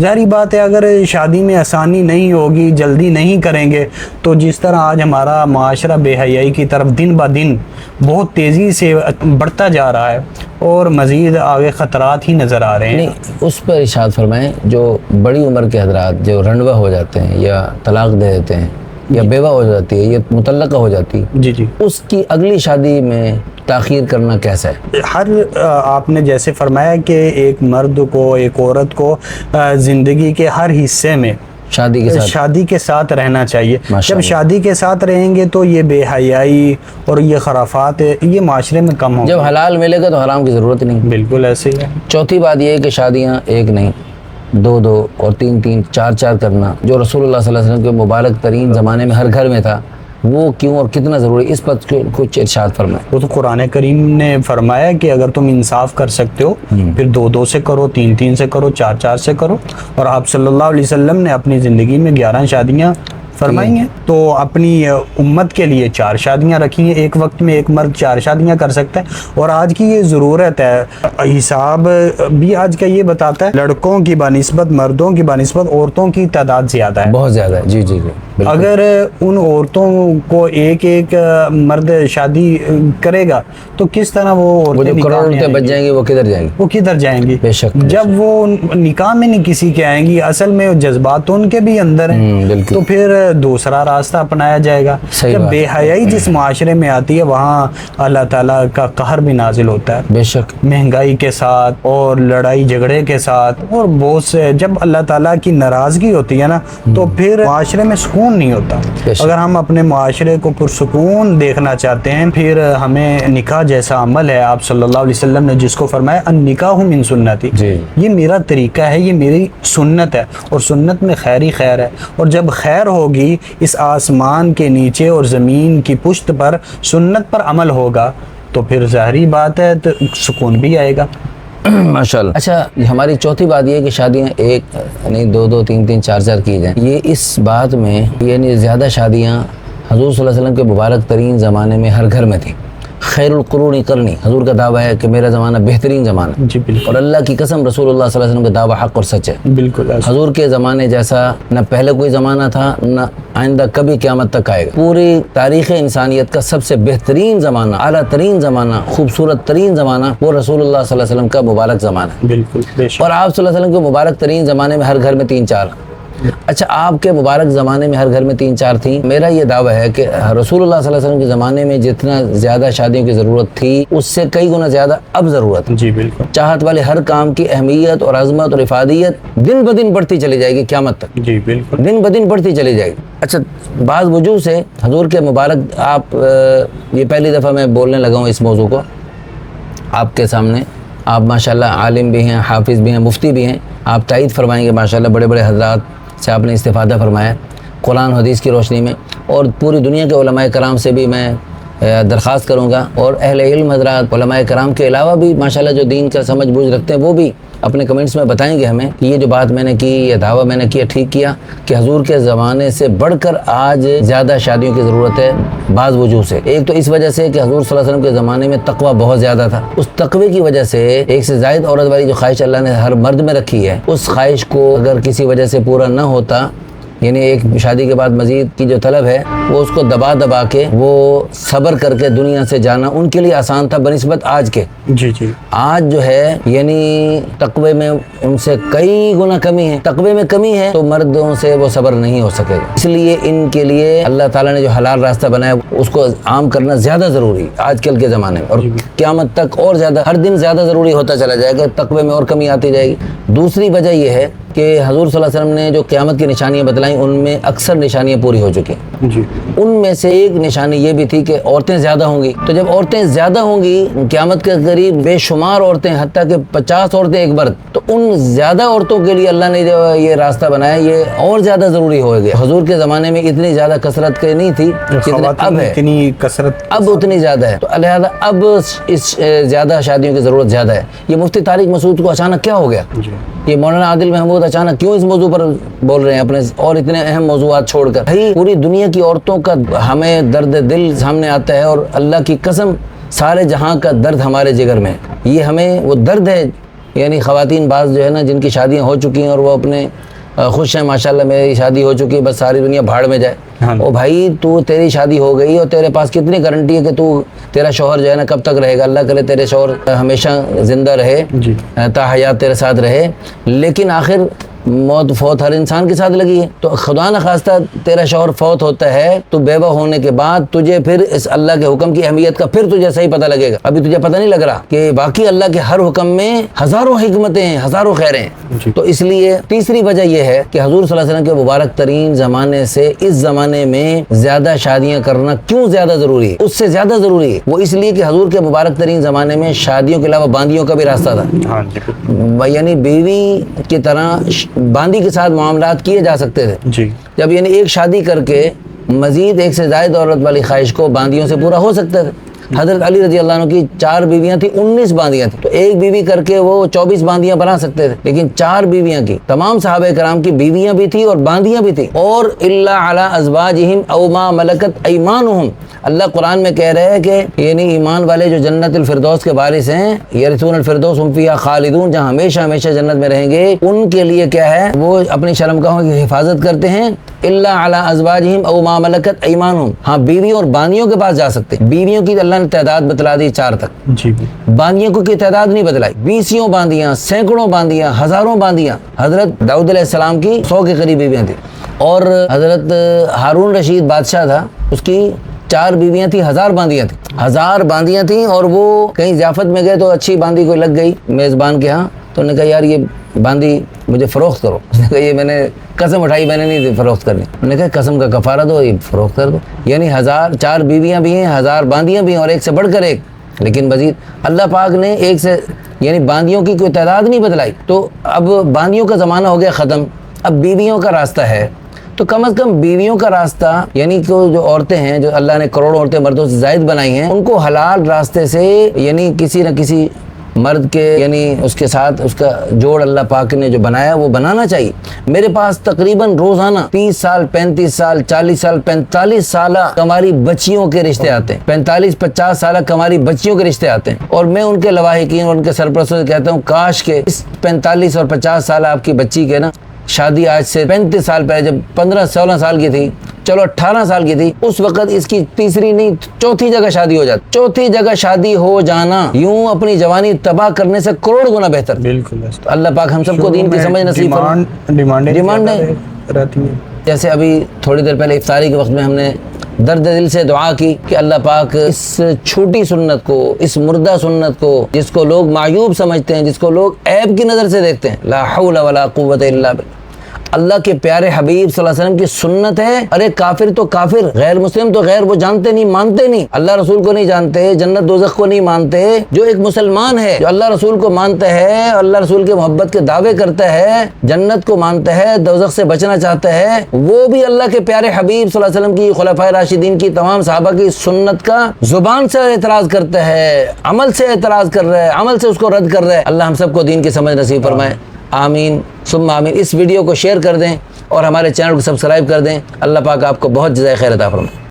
ظاہری بات ہے اگر شادی میں آسانی نہیں ہوگی، جلدی نہیں کریں گے، تو جس طرح آج ہمارا معاشرہ بے حیائی کی طرف دن بہ دن بہت تیزی سے بڑھتا جا رہا ہے اور مزید آگے خطرات ہی نظر آ رہے ہیں۔ نہیں، اس پر ارشاد فرمائیں جو بڑی عمر کے حضرات جو رنڈوا ہو جاتے ہیں یا طلاق دے دیتے ہیں یا بیوہ ہو جاتی ہے یا مطلقہ ہو جاتی ہے، جی جی، اس کی اگلی شادی میں تاخیر کرنا کیسا ہے؟ آپ نے جیسے فرمایا کہ ایک مرد کو، ایک عورت کو زندگی کے ہر حصے میں شادی کے ساتھ رہنا چاہیے۔ جب شادی کے ساتھ رہیں گے تو یہ بے حیائی اور یہ خرافات یہ معاشرے میں کم ہوں۔ جب حلال ملے گا تو حرام کی ضرورت نہیں۔ بالکل ایسے ہی ہے۔ چوتھی بات یہ ہے کہ شادیاں ایک نہیں، دو دو اور تین تین، چار چار کرنا، جو رسول اللہ صلی اللہ علیہ وسلم کے مبارک ترین زمانے میں ہر گھر میں تھا، وہ کیوں اور کتنا ضروری، اس پر کچھ ارشاد فرمائیں۔ وہ تو قرآن کریم نے فرمایا کہ اگر تم انصاف کر سکتے ہو پھر دو دو سے کرو، تین تین سے کرو، چار چار سے کرو، اور آپ صلی اللہ علیہ وسلم نے اپنی زندگی میں 11 شادیاں فرمائی ہیں، تو اپنی امت کے لیے 4 شادیاں رکھی ہیں۔ ایک وقت میں ایک مرد 4 شادیاں کر سکتا ہے، اور آج کی یہ ضرورت ہے۔ حساب بھی آج کا یہ بتاتا ہے لڑکوں کی بنسبت مردوں کی بنسبت عورتوں کی تعداد زیادہ ہے، بہت زیادہ ہے۔ جی جی جی، اگر ان عورتوں کو ایک ایک مرد شادی کرے گا تو کس طرح وہ عورتیں کروڑ عورتیں بچ جائیں گی، وہ کدھر جائیں گی؟ وہ کدھر جائیں گی؟ بے شک۔ جب وہ نکاح میں نہیں کسی کے آئیں گی، اصل میں جذبات ان کے بھی اندر ہیں، تو پھر دوسرا راستہ اپنایا جائے گا۔ جب بے حیائی جس معاشرے میں آتی ہے وہاں اللہ تعالیٰ کا قہر بھی نازل ہوتا ہے، بے شک، مہنگائی کے ساتھ اور لڑائی جھگڑے کے ساتھ، اور بہت سے جب اللہ تعالیٰ کی ناراضگی ہوتی ہے نا تو پھر معاشرے میں سکون نہیں ہوتا۔ اگر ہم اپنے معاشرے کو پرسکون دیکھنا چاہتے ہیں پھر ہمیں نکاح جیسا عمل ہے، آپ صلی اللہ علیہ وسلم نے جس کو فرمایا النکاح من سنتی، یہ میرا طریقہ ہے، یہ میری سنت ہے، اور سنت میں خیر ہی خیر ہے، اور جب خیر ہوگی اس آسمان کے نیچے اور زمین کی پشت پر سنت پر عمل ہوگا تو پھر ظاہری بات ہے تو سکون بھی آئے گا۔ ماشاءاللہ۔ اچھا، ہماری چوتھی بات یہ ہے کہ شادیاں ایک نہیں، دو دو، تین تین، چار چار کی جائیں۔ یہ اس بات میں یعنی زیادہ شادیاں حضور صلی اللہ علیہ وسلم کے مبارک ترین زمانے میں ہر گھر میں تھیں۔ خیر القرون قرنی، حضور کا دعویٰ ہے کہ میرا زمانہ بہترین زمانہ، جی بالکل، اور اللہ کی قسم رسول اللہ صلی اللہ علیہ وسلم کا دعویٰ حق اور سچ ہے۔ بالکل حضور کے زمانے جیسا نہ پہلے کوئی زمانہ تھا نہ آئندہ کبھی قیامت تک آئے گا۔ پوری تاریخ انسانیت کا سب سے بہترین زمانہ، اعلیٰ ترین زمانہ، خوبصورت ترین زمانہ وہ رسول اللہ صلی اللہ علیہ وسلم کا مبارک زمانہ ہے۔ بالکل بے شک۔ اور آپ صلی اللہ علیہ وسلم کے مبارک ترین زمانے میں ہر گھر میں 3-4۔ اچھا، آپ کے مبارک زمانے میں ہر گھر میں 3-4 تھیں۔ میرا یہ دعویٰ ہے کہ رسول اللہ صلی اللہ علیہ وسلم کے زمانے میں جتنا زیادہ شادیوں کی ضرورت تھی اس سے کئی گنا زیادہ اب ضرورت ہے۔ جی بالکل، چاہت والے ہر کام کی اہمیت اور عظمت اور افادیت دن بہ دن بڑھتی چلی جائے گی قیامت تک، جی بالکل، دن بہ دن بڑھتی چلی جائے گی۔ اچھا، بعض وجوہ سے حضور کے مبارک آپ یہ پہلی دفعہ میں بولنے لگا ہوں اس موضوع کو آپ کے سامنے۔ آپ ماشاءاللہ عالم بھی ہیں، حافظ بھی ہیں، مفتی بھی ہیں، آپ تائید فرمائیں گے ماشاءاللہ، بڑے بڑے حضرات سے آپ نے استفادہ فرمایا قرآن حدیث کی روشنی میں، اور پوری دنیا کے علماء کرام سے بھی میں درخواست کروں گا، اور اہل علم حضرات علماء کرام کے علاوہ بھی ماشاءاللہ جو دین کا سمجھ بوجھ رکھتے ہیں وہ بھی اپنے کمنٹس میں بتائیں گے ہمیں کہ یہ جو بات میں نے کی، یہ دعویٰ میں نے کیا، ٹھیک کیا کہ حضور کے زمانے سے بڑھ کر آج زیادہ شادیوں کی ضرورت ہے بعض وجوہ سے۔ ایک تو اس وجہ سے کہ حضور صلی اللہ علیہ وسلم کے زمانے میں تقوی بہت زیادہ تھا، اس تقوی کی وجہ سے ایک سے زائد عورت والی جو خواہش اللہ نے ہر مرد میں رکھی ہے، اس خواہش کو اگر کسی وجہ سے پورا نہ ہوتا، یعنی ایک شادی کے بعد مزید کی جو طلب ہے وہ اس کو دبا دبا کے وہ صبر کر کے دنیا سے جانا ان کے لیے آسان تھا بنسبت آج کے۔ جی جی، آج جو ہے یعنی تقوی میں ان سے کئی گنا کمی ہے، تقوی میں کمی ہے تو مردوں سے وہ صبر نہیں ہو سکے گا۔ اس لیے ان کے لیے اللہ تعالیٰ نے جو حلال راستہ بنایا اس کو عام کرنا زیادہ ضروری آج کل کے زمانے میں، اور قیامت تک اور زیادہ ہر دن زیادہ ضروری ہوتا چلا جائے گا، تقوی میں اور کمی آتی جائے گی۔ دوسری وجہ یہ ہے کہ حضور صلی اللہ علیہ وسلم نے جو قیامت کی نشانیاں بتلائیں ان میں اکثر نشانیاں پوری ہو چکی ہیں۔ جی، ان میں سے ایک نشانی یہ بھی تھی کہ عورتیں زیادہ ہوں گی، تو جب عورتیں زیادہ ہوں گی قیامت کے قریب بے شمار عورتیں، حتیٰ کہ 50 عورتیں ایک مرد، تو ان زیادہ عورتوں کے لیے اللہ نے جو یہ راستہ بنایا یہ اور زیادہ ضروری ہو گیا۔ حضور کے زمانے میں اتنی زیادہ کثرت کے نہیں تھی جتنے اب ہے، اتنی کثرت اب اتنی زیادہ ہے، تو لہٰذا اب اس زیادہ شادیوں کی ضرورت زیادہ ہے۔ یہ مفتی طارق مسعود کو اچانک کیا ہو گیا؟ یہ مولانا عادل محمود اچانک کیوں اس موضوع پر بول رہے ہیں اپنے اور اتنے اہم موضوعات چھوڑ کر؟ بھائی پوری دنیا کی عورتوں کا ہمیں درد دل سامنے آتا ہے، اور اللہ کی قسم سارے جہاں کا درد ہمارے جگر میں ہے۔ یہ ہمیں وہ درد ہے یعنی خواتین بعض جو ہے نا جن کی شادیاں ہو چکی ہیں اور وہ اپنے خوش ہیں ماشاءاللہ میری شادی ہو چکی ہے بس ساری دنیا بھاڑ میں جائے. او بھائی تو تیری شادی ہو گئی اور تیرے پاس کتنی گارنٹی ہے کہ تو تیرا شوہر جو ہے نا کب تک رہے گا؟ اللہ کرے تیرے شوہر ہمیشہ زندہ رہے تا حیات تیرے ساتھ رہے, لیکن آخر موت فوت ہر انسان کے ساتھ لگی ہے. تو خدا نہ خواستہ تیرا شوہر فوت ہوتا ہے تو بیوہ ہونے کے بعد تجھے پھر اس اللہ کے حکم کی اہمیت کا پھر تجھے صحیح پتہ لگے گا. ابھی تجھے پتہ نہیں لگ رہا کہ باقی اللہ کے ہر حکم میں ہزاروں حکمتیں ہیں, ہزاروں خیریں ہیں. تو اس لیے تیسری وجہ یہ ہے کہ حضور صلی اللہ علیہ وسلم کے مبارک ترین زمانے سے اس زمانے میں زیادہ شادیاں کرنا کیوں زیادہ ضروری ہے, اس سے زیادہ ضروری ہے. وہ اس لیے کہ حضور کے مبارک ترین زمانے میں شادیوں کے علاوہ باندیوں کا بھی راستہ تھا. یعنی بیوی کی طرح باندی کے ساتھ معاملات کیے جا سکتے تھے. جب یعنی ایک شادی کر کے مزید ایک سے زائد عورت والی خواہش کو باندیوں سے پورا ہو سکتا تھا. حضرت علی رضی اللہ عنہ کی 4 بیویاں تھیں, 19 باندیاں تھیں, تو ایک بیوی کر کے وہ 24 باندیاں بنا سکتے تھے, لیکن 4 بیویاں کی تمام صحابہ کرام کی بیویاں بھی تھیں اور باندیاں بھی تھیں. اور الا علی ازواجہم او ما ملکت ایمانہم, اللہ قرآن میں کہہ رہے ہیں کہ یعنی ایمان والے جو جنت الفردوس کے وارث ہیں, یرثون الفردوس ہم فیہا خالدون, جہاں ہمیشہ ہمیشہ جنت میں رہیں گے, ان کے لیے کیا ہے وہ اپنی شرمگاہوں کی حفاظت کرتے ہیں. الا علی ازواجہم او ما ملکت ایمانہم, ہاں بیویوں اور باندیوں کے پاس جا سکتے. بیویوں کی اللہ نے تعداد بتلا دی 4 تک, باندیوں کو کی تعداد نہیں بتلائی. 20 باندیاں, سینکڑوں باندیاں, ہزاروں باندیاں. حضرت داؤد علیہ السلام کی 100 کے قریب بیویاں تھیں, اور حضرت ہارون رشید بادشاہ تھا, اس کی 4 بیویاں تھیں, 1000 باندیاں تھیں, 1000 باندیاں تھیں. اور وہ کہیں ضیافت میں گئے تو اچھی باندی کوئی لگ گئی میزبان کے ہاں, تو انہوں نے کہا یار یہ باندی مجھے فروخت کرو. اس نے کہا یہ میں نے قسم اٹھائی, میں نے نہیں فروخت کرنی. انہوں نے کہا قسم کا کفارہ دو, یہ فروخت کر دو. یعنی 4 بیویاں بھی ہیں, 1000 باندیاں بھی ہیں, اور ایک سے بڑھ کر ایک. لیکن مزید اللہ پاک نے ایک سے یعنی باندیوں کی کوئی تعداد نہیں بتلائی. تو اب باندیوں کا زمانہ ہو گیا ختم, اب بیویوں کا راستہ ہے. تو کم از کم بیویوں کا راستہ یعنی کہ جو عورتیں ہیں جو اللہ نے کروڑوں عورتیں مردوں سے زائد بنائی ہیں, ان کو حلال راستے سے یعنی کسی نہ کسی مرد کے یعنی اس کے ساتھ اس کا جوڑ اللہ پاک نے جو بنایا وہ بنانا چاہیے. میرے پاس تقریباً روزانہ 30 سال 35 سال 40 سال 45 سالہ کماری بچیوں کے رشتے آتے ہیں, 45-50 سالہ کماری بچیوں کے رشتے آتے ہیں. اور میں ان کے لواحقین اور ان کے سرپرستوں سے کہتا ہوں کاش کہ اس 45 اور 50 سالہ آپ کی بچی کے نا شادی آج سے 35 سال پہلے جب 15-16 سال کی تھی, چلو 18 سال کی تھی, اس وقت اس کی تیسری نہیں 4تھی جگہ شادی ہو جاتی. 4تھی جگہ شادی ہو جانا یوں اپنی جوانی تباہ کرنے سے کروڑ گنا بہتر. بالکل. تو اللہ پاک ہم سب کو دین کی سمجھ نصیب فرمائے. ڈیمانڈ رہتی ہے. جیسے ابھی تھوڑی دیر پہلے افطاری کے وقت میں ہم نے درد دل سے دعا کی کہ اللہ پاک اس چھوٹی سنت کو, اس مردہ سنت کو, جس کو لوگ معیوب سمجھتے ہیں, جس کو لوگ عیب کی نظر سے دیکھتے ہیں, لا حول ولا قوت الا باللہ, اللہ کے پیارے حبیب صلی اللہ علیہ وسلم کی سنت ہے. ارے کافر تو کافر, غیر مسلم تو غیر, وہ جانتے نہیں مانتے نہیں, اللہ رسول کو نہیں جانتے, جنت دوزخ کو نہیں مانتے. جو ایک مسلمان ہے جو اللہ رسول کو مانتا ہے, اللہ رسول کے محبت کے دعوے کرتا ہے, جنت کو مانتا ہے, دوزخ سے بچنا چاہتا ہے, وہ بھی اللہ کے پیارے حبیب صلی اللہ علیہ وسلم کی, خلفائے راشدین کی, تمام صحابہ کی سنت کا زبان سے اعتراض کرتا ہے, عمل سے اعتراض کر رہا ہے, عمل سے اس کو رد کر رہا ہے. اللہ ہم سب کو دین کی سمجھ نصیب فرمائے. آمین ثم آمین. اس ویڈیو کو شیئر کر دیں اور ہمارے چینل کو سبسکرائب کر دیں. اللہ پاک آپ کو بہت جزائے خیر عطا فرمائے.